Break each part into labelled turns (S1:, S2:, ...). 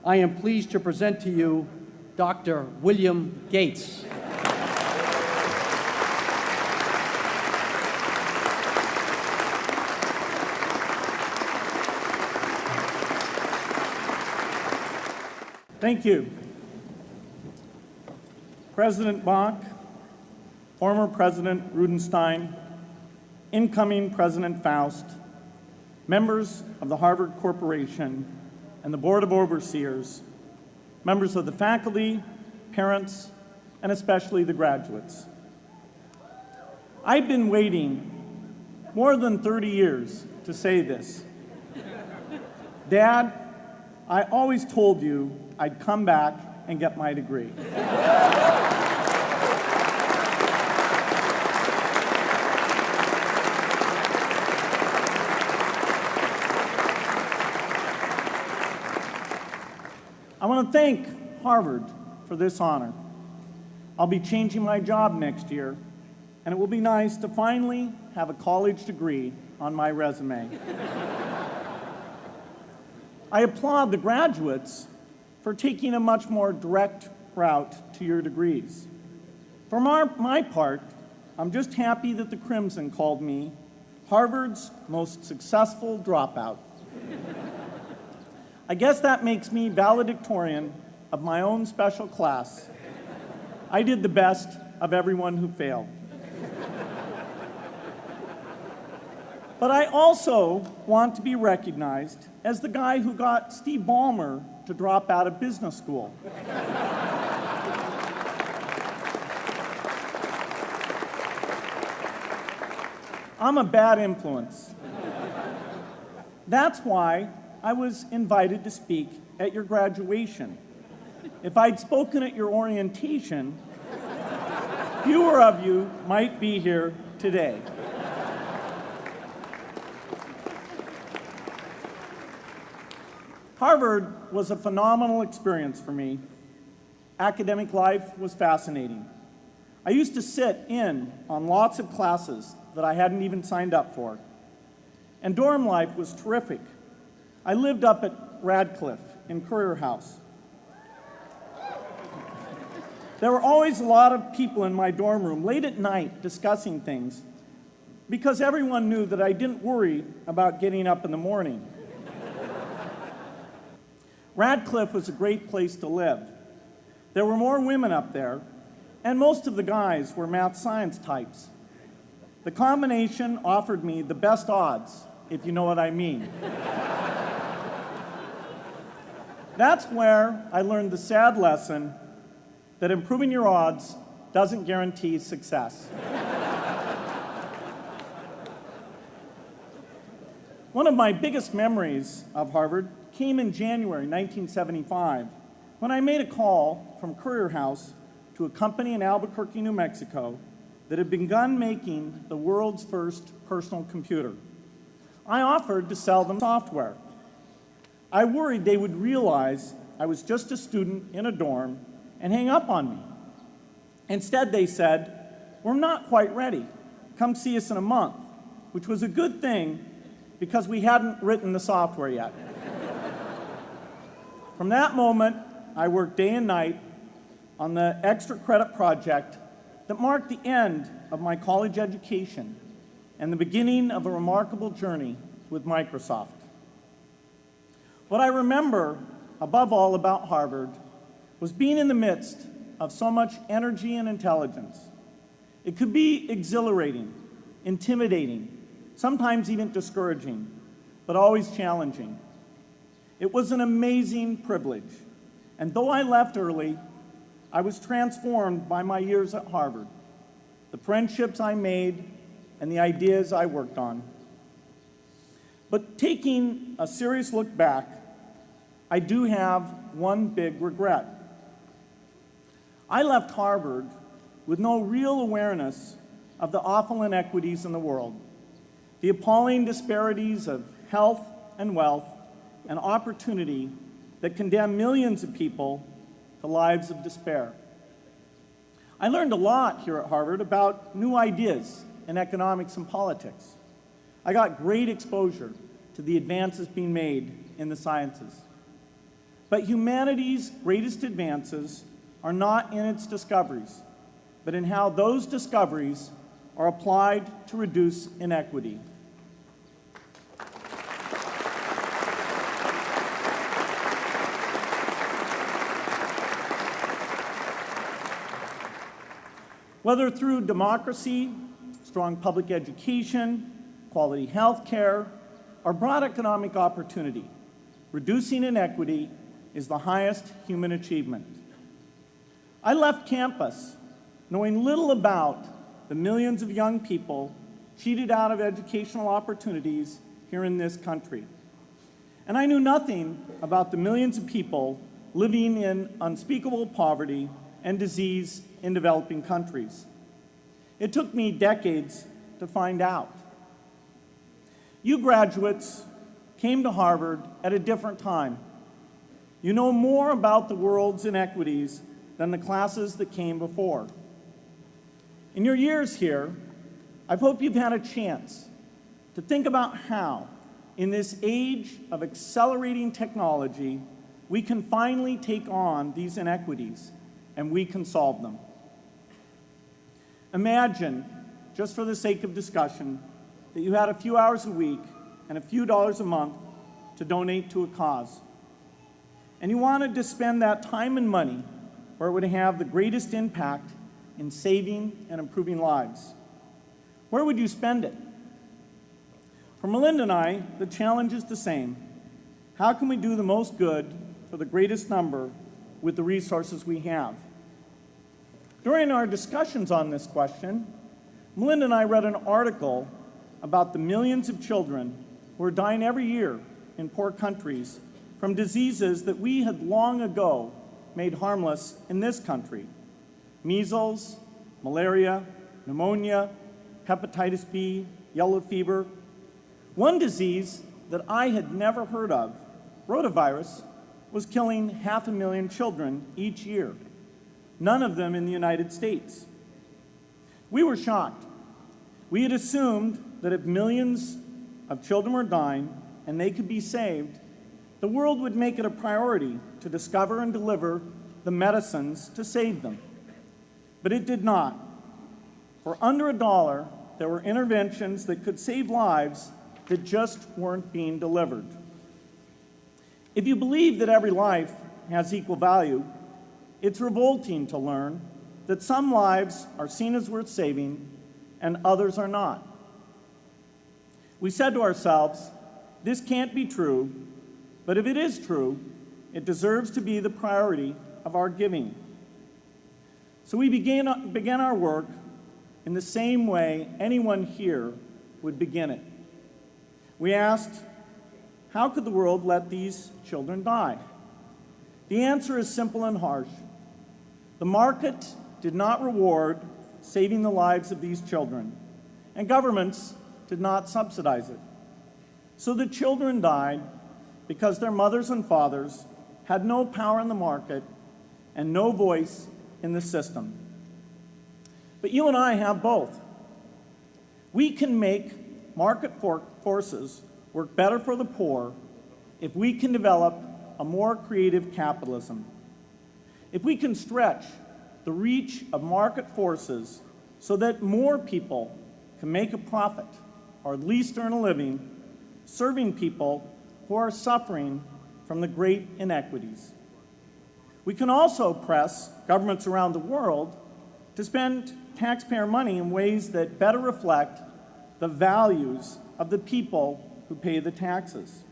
S1: I am pleased to present to you Dr. William Gates.
S2: Thank you. President Bach, former President Rudenstein, incoming President Faust, members of the Harvard Corporation and the Board of Overseers, members of the faculty, parents, and especially the graduates. I've been waiting more than 30 years to say this. Dad, I always told you I'd come back and get my degree. I want to thank Harvard for this honor. I'll be changing my job next year, and it will be nice to finally have a college degree on my resume. I applaud the graduates for taking a much more direct route to your degrees. For my part, I'm just happy that the Crimson called me Harvard's most successful dropout. I guess that makes me valedictorian of my own special class. I did the best of everyone who failed. But I also want to be recognized as the guy who got Steve Ballmer to drop out of business school. I'm a bad influence. That's why I was invited to speak at your graduation. If I'd spoken at your orientation, fewer of you might be here today. Harvard was a phenomenal experience for me. Academic life was fascinating. I used to sit in on lots of classes that I hadn't even signed up for. And dorm life was terrific. I lived up at Radcliffe in Currier House. There were always a lot of people in my dorm room late at night discussing things because everyone knew that I didn't worry about getting up in the morning. Radcliffe was a great place to live. There were more women up there, and most of the guys were math science types. The combination offered me the best odds, if you know what I mean. That's where I learned the sad lesson that improving your odds doesn't guarantee success. One of my biggest memories of Harvard came in January 1975 when I made a call from Currier House to a company in Albuquerque, New Mexico that had begun making the world's first personal computer. I offered to sell them software. I worried they would realize I was just a student in a dorm and hang up on me. Instead, they said, "We're not quite ready. Come see us in a month," which was a good thing because we hadn't written the software yet. From that moment, I worked day and night on the extra credit project that marked the end of my college education and the beginning of a remarkable journey with Microsoft. What I remember above all about Harvard was being in the midst of so much energy and intelligence. It could be exhilarating, intimidating, sometimes even discouraging, but always challenging. It was an amazing privilege, and though I left early, I was transformed by my years at Harvard, the friendships I made, and the ideas I worked on. But taking a serious look back, I do have one big regret. I left Harvard with no real awareness of the awful inequities in the world, the appalling disparities of health and wealth and opportunity that condemn millions of people to lives of despair. I learned a lot here at Harvard about new ideas in economics and politics. I got great exposure to the advances being made in the sciences. But humanity's greatest advances are not in its discoveries, but in how those discoveries are applied to reduce inequity. Whether through democracy, strong public education, quality health care, or broad economic opportunity, reducing inequity is the highest human achievement. I left campus knowing little about the millions of young people cheated out of educational opportunities here in this country. And I knew nothing about the millions of people living in unspeakable poverty and disease in developing countries. It took me decades to find out. You graduates came to Harvard at a different time. You know more about the world's inequities than the classes that came before. In your years here, I hope you've had a chance to think about how, in this age of accelerating technology, we can finally take on these inequities and we can solve them. Imagine, just for the sake of discussion, that you had a few hours a week and a few dollars a month to donate to a cause. And you wanted to spend that time and money where it would have the greatest impact in saving and improving lives. Where would you spend it? For Melinda and I, the challenge is the same. How can we do the most good for the greatest number with the resources we have? During our discussions on this question, Melinda and I read an article about the millions of children who are dying every year in poor countries from diseases that we had long ago made harmless in this country: measles, malaria, pneumonia, hepatitis B, yellow fever. One disease that I had never heard of, rotavirus, was killing 500,000 children each year, none of them in the United States. We were shocked. We had assumed that if millions of children were dying and they could be saved, the world would make it a priority to discover and deliver the medicines to save them. But it did not. For under $1, there were interventions that could save lives that just weren't being delivered. If you believe that every life has equal value, it's revolting to learn that some lives are seen as worth saving and others are not. We said to ourselves, this can't be true, but if it is true, it deserves to be the priority of our giving. So we began our work in the same way anyone here would begin it. We asked, how could the world let these children die? The answer is simple and harsh. The market did not reward saving the lives of these children, and governments did not subsidize it. So the children died because their mothers and fathers had no power in the market and no voice in the system. But you and I have both. We can make market forces work better for the poor if we can develop a more creative capitalism. If we can stretch the reach of market forces so that more people can make a profit, or at least earn a living, serving people who are suffering from the great inequities. We can also press governments around the world to spend taxpayer money in ways that better reflect the values of the people who pay the taxes.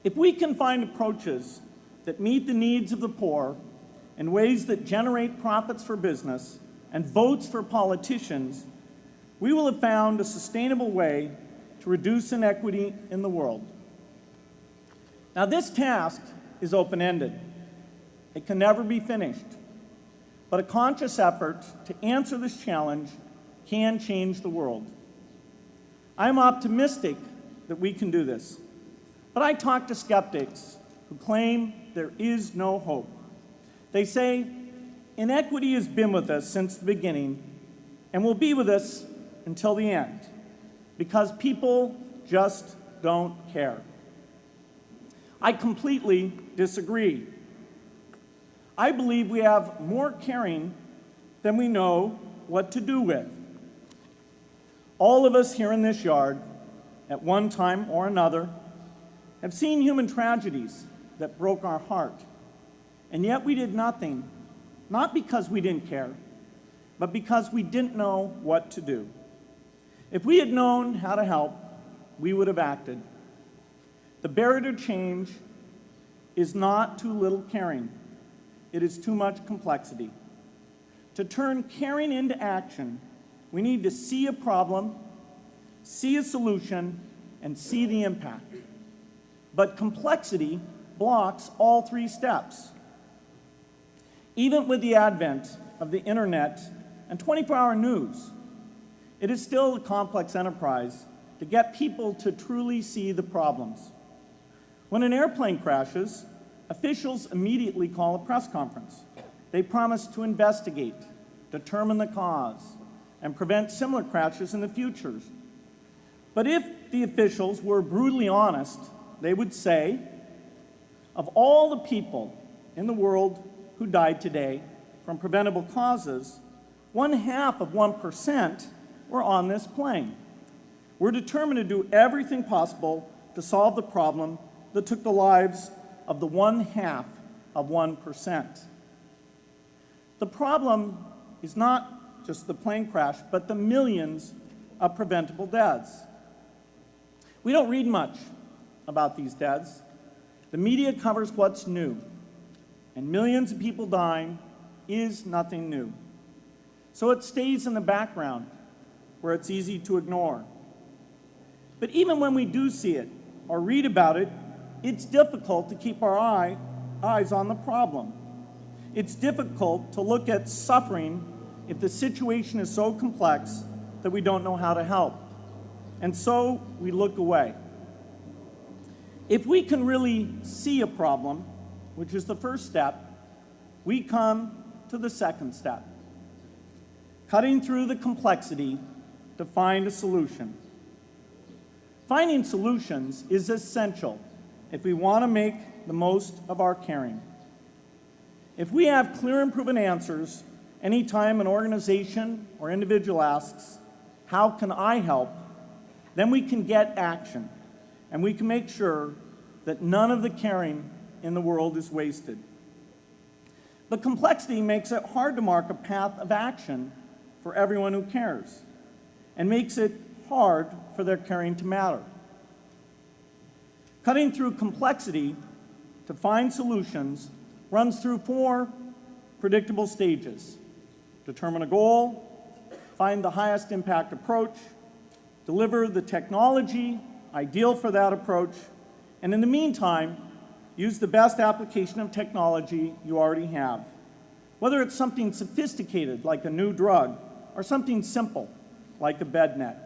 S2: If we can find approaches that meet the needs of the poor in ways that generate profits for business and votes for politicians, we will have found a sustainable way to reduce inequity in the world. Now, this task is open-ended. It can never be finished. But a conscious effort to answer this challenge can change the world. I'm optimistic that we can do this. But I talk to skeptics who claim there is no hope. They say, inequity has been with us since the beginning and will be with us until the end, because people just don't care. I completely disagree. I believe we have more caring than we know what to do with. All of us here in this yard, at one time or another, have seen human tragedies that broke our heart, and yet we did nothing, not because we didn't care, but because we didn't know what to do. If we had known how to help, we would have acted. The barrier to change is not too little caring. It is too much complexity. To turn caring into action, we need to see a problem, see a solution, and see the impact. But complexity blocks all three steps. Even with the advent of the internet and 24-hour news, it is still a complex enterprise to get people to truly see the problems. When an airplane crashes, officials immediately call a press conference. They promise to investigate, determine the cause, and prevent similar crashes in the future. But if the officials were brutally honest, they would say, of all the people in the world who died today from preventable causes, 0.5% were on this plane. We're determined to do everything possible to solve the problem that took the lives of the 0.5%. The problem is not just the plane crash, but the millions of preventable deaths. We don't read much about these deaths. The media covers what's new, and millions of people dying is nothing new. So it stays in the background where it's easy to ignore. But even when we do see it or read about it, it's difficult to keep our eyes on the problem. It's difficult to look at suffering if the situation is so complex that we don't know how to help. And so we look away. If we can really see a problem, which is the first step, we come to the second step, cutting through the complexity to find a solution. Finding solutions is essential if we want to make the most of our caring. If we have clear and proven answers anytime an organization or individual asks, "How can I help?" then we can get action, and we can make sure that none of the caring in the world is wasted. But complexity makes it hard to mark a path of action for everyone who cares, and makes it hard for their caring to matter. Cutting through complexity to find solutions runs through 4 predictable stages: determine a goal, find the highest impact approach, deliver the technology ideal for that approach, and in the meantime, use the best application of technology you already have, whether it's something sophisticated like a new drug or something simple like a bed net.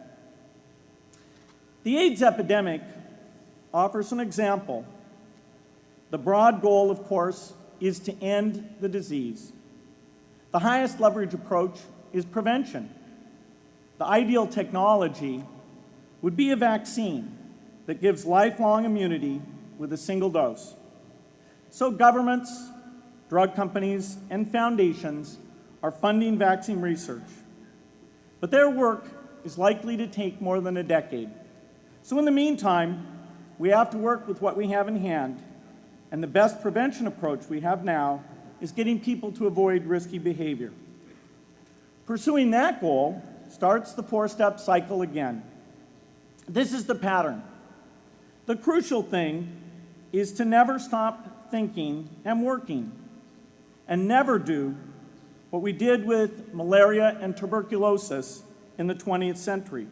S2: The AIDS epidemic offers an example. The broad goal, of course, is to end the disease. The highest leverage approach is prevention. The ideal technology would be a vaccine that gives lifelong immunity with a single dose. So governments, drug companies, and foundations are funding vaccine research. But their work is likely to take more than a decade. So in the meantime, we have to work with what we have in hand, and the best prevention approach we have now is getting people to avoid risky behavior. Pursuing that goal starts the 4-step cycle again. This is the pattern. The crucial thing is to never stop thinking and working, and never do what we did with malaria and tuberculosis in the 20th century,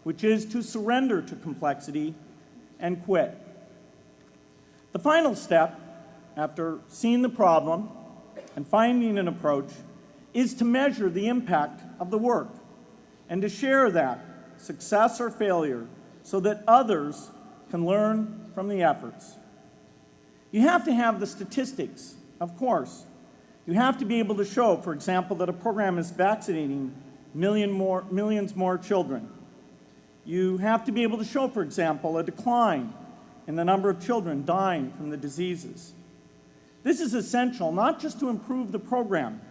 S2: which is to surrender to complexity and quit. The final step, after seeing the problem and finding an approach, is to measure the impact of the work and to share that, success or failure, so that others can learn from the efforts. You have to have the statistics, of course. You have to be able to show, for example, that a program is vaccinating millions more children. You have to be able to show, for example, a decline in the number of children dying from the diseases. This is essential not just to improve the program,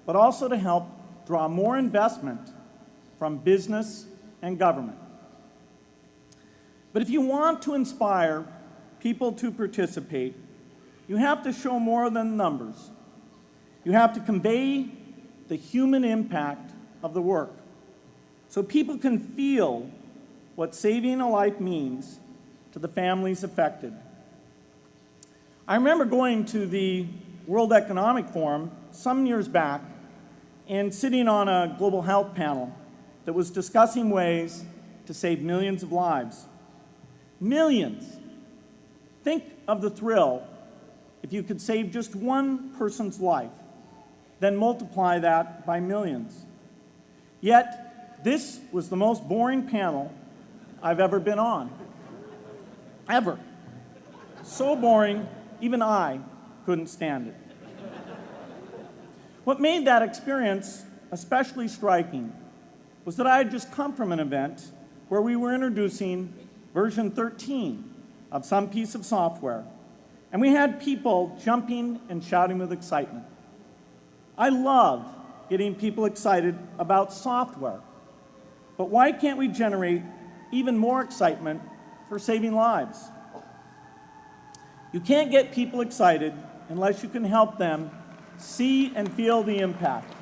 S2: but also to help draw more investment from business and government. But if you want to inspire people to participate, you have to show more than numbers. You have to convey the human impact of the work so people can feel what saving a life means to the families affected. I remember going to the World Economic Forum some years back and sitting on a global health panel that was discussing ways to save millions of lives. Millions. Think of the thrill if you could save just one person's life, then multiply that by millions. Yet, this was the most boring panel I've ever been on. Ever. So boring, even I couldn't stand it. What made that experience especially striking was that I had just come from an event where we were introducing version 13 of some piece of software, and we had people jumping and shouting with excitement. I love getting people excited about software, but why can't we generate even more excitement for saving lives? You can't get people excited unless you can help them see and feel the impact.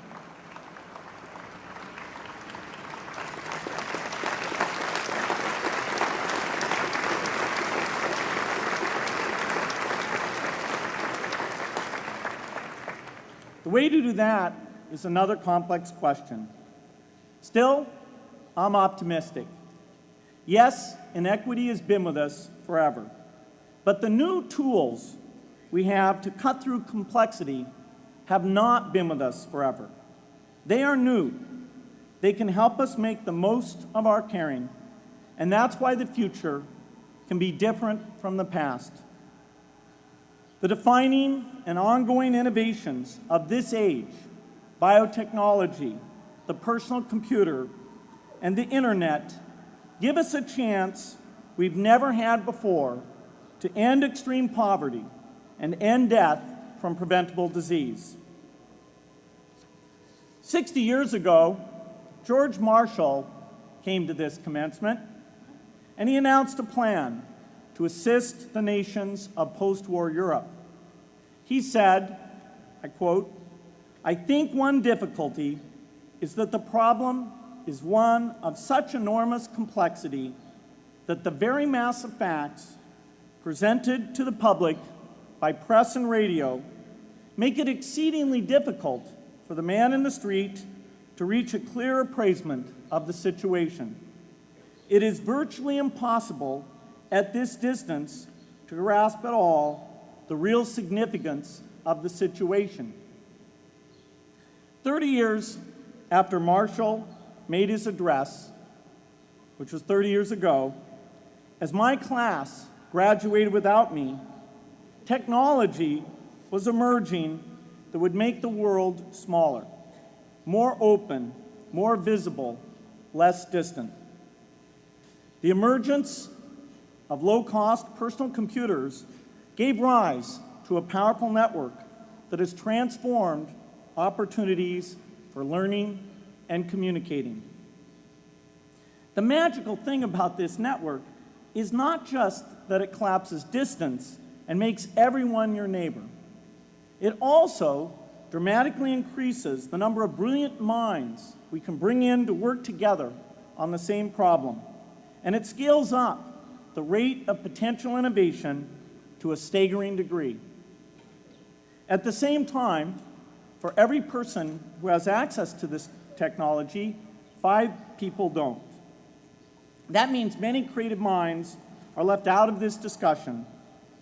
S2: The way to do that is another complex question. Still, I'm optimistic. Yes, inequity has been with us forever, but the new tools we have to cut through complexity have not been with us forever. They are new. They can help us make the most of our caring, and that's why the future can be different from the past. The defining and ongoing innovations of this age, biotechnology, the personal computer, and the internet, give us a chance we've never had before to end extreme poverty and end death from preventable disease. 60 years ago, George Marshall came to this commencement, and he announced a plan to assist the nations of post-war Europe. He said, I quote, "I think one difficulty is that the problem is one of such enormous complexity that the very mass of facts presented to the public by press and radio make it exceedingly difficult for the man in the street to reach a clear appraisement of the situation. It is virtually impossible at this distance to grasp at all the real significance of the situation." 30 years after Marshall made his address, which was 30 years ago, as my class graduated without me, technology was emerging that would make the world smaller, more open, more visible, less distant. The emergence of low-cost personal computers gave rise to a powerful network that has transformed opportunities for learning and communicating. The magical thing about this network is not just that it collapses distance and makes everyone your neighbor. It also dramatically increases the number of brilliant minds we can bring in to work together on the same problem. And it scales up the rate of potential innovation to a staggering degree. At the same time, for every person who has access to this technology, 5 people don't. That means many creative minds are left out of this discussion.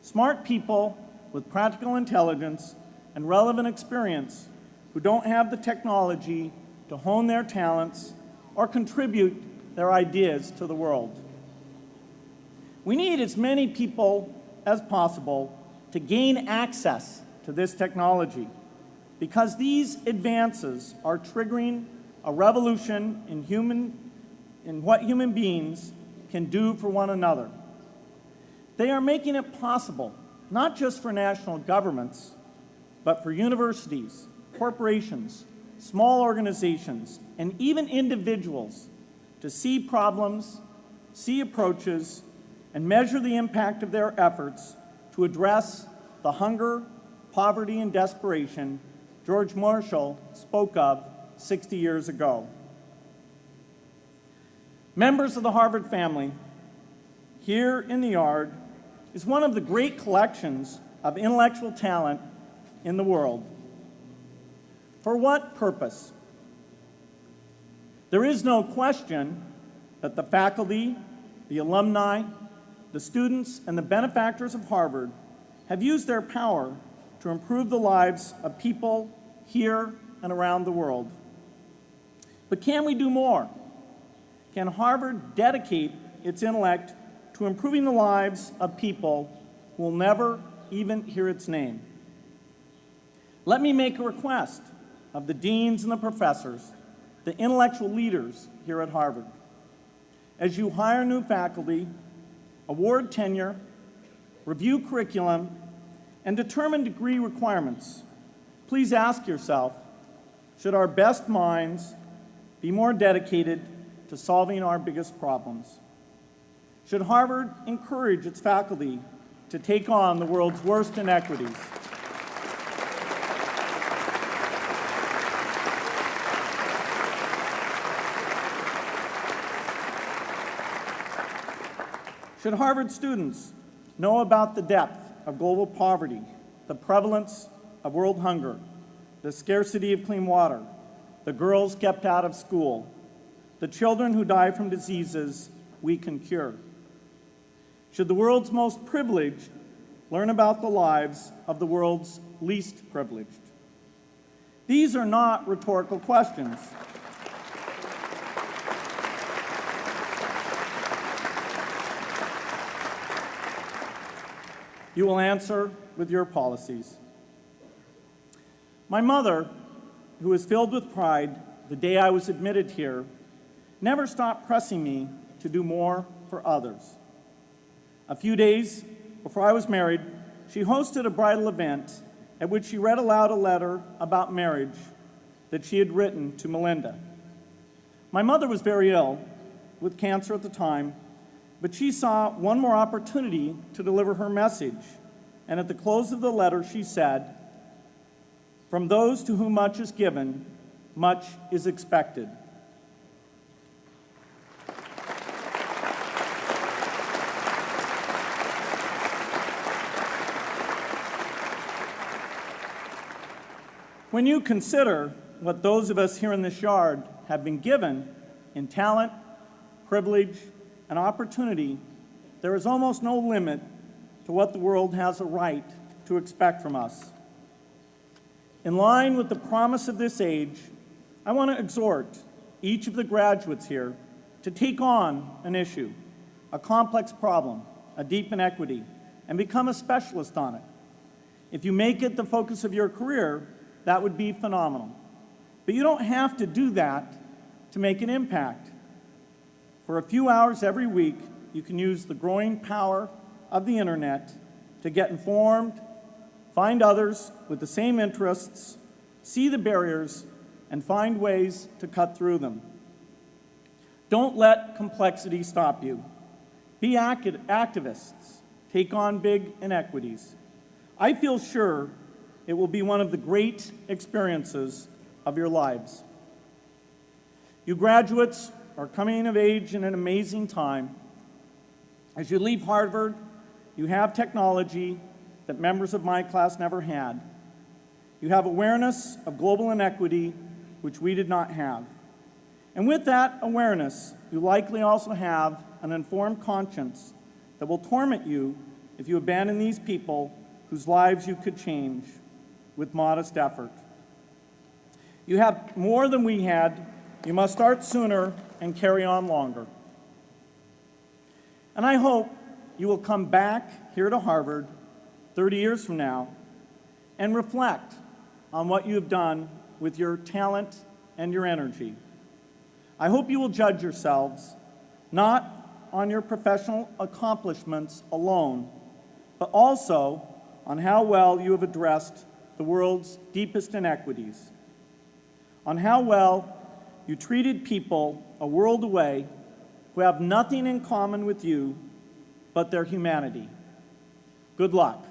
S2: Smart people with practical intelligence and relevant experience who don't have the technology to hone their talents or contribute their ideas to the world. We need as many people as possible to gain access to this technology because these advances are triggering a revolution in what human beings can do for one another. They are making it possible, not just for national governments, but for universities, corporations, small organizations, and even individuals to see problems, see approaches, and measure the impact of their efforts to address the hunger, poverty, and desperation George Marshall spoke of 60 years ago. Members of the Harvard family, here in the yard is one of the great collections of intellectual talent in the world. For what purpose? There is no question that the faculty, the alumni, the students, and the benefactors of Harvard have used their power to improve the lives of people here and around the world. But can we do more? Can Harvard dedicate its intellect to improving the lives of people who will never even hear its name? Let me make a request of the deans and the professors, the intellectual leaders here at Harvard. As you hire new faculty, award tenure, review curriculum, and determine degree requirements, please ask yourself, should our best minds be more dedicated to solving our biggest problems? Should Harvard encourage its faculty to take on the world's worst inequities? Should Harvard students know about the depth of global poverty, the prevalence of world hunger, the scarcity of clean water, the girls kept out of school, the children who die from diseases we can cure? Should the world's most privileged learn about the lives of the world's least privileged? These are not rhetorical questions. You will answer with your policies. My mother, who was filled with pride the day I was admitted here, never stopped pressing me to do more for others. A few days before I was married, she hosted a bridal event at which she read aloud a letter about marriage that she had written to Melinda. My mother was very ill, with cancer at the time, but she saw one more opportunity to deliver her message, and at the close of the letter she said, "From those to whom much is given, much is expected." When you consider what those of us here in this yard have been given in talent, privilege, and opportunity, there is almost no limit to what the world has a right to expect from us. In line with the promise of this age, I want to exhort each of the graduates here to take on an issue, a complex problem, a deep inequity, and become a specialist on it. If you make it the focus of your career, that would be phenomenal. But you don't have to do that to make an impact. For a few hours every week, you can use the growing power of the internet to get informed, find others with the same interests, see the barriers, and find ways to cut through them. Don't let complexity stop you. Be activists. Take on big inequities. I feel sure it will be one of the great experiences of your lives. You graduates are coming of age in an amazing time. As you leave Harvard, you have technology that members of my class never had. You have awareness of global inequity, which we did not have. And with that awareness, you likely also have an informed conscience that will torment you if you abandon these people whose lives you could change with modest effort. You have more than we had. You must start sooner and carry on longer. And I hope you will come back here to Harvard 30 years from now and reflect on what you have done with your talent and your energy. I hope you will judge yourselves not on your professional accomplishments alone, but also on how well you have addressed the world's deepest inequities, on how well you treated people a world away who have nothing in common with you but their humanity. Good luck.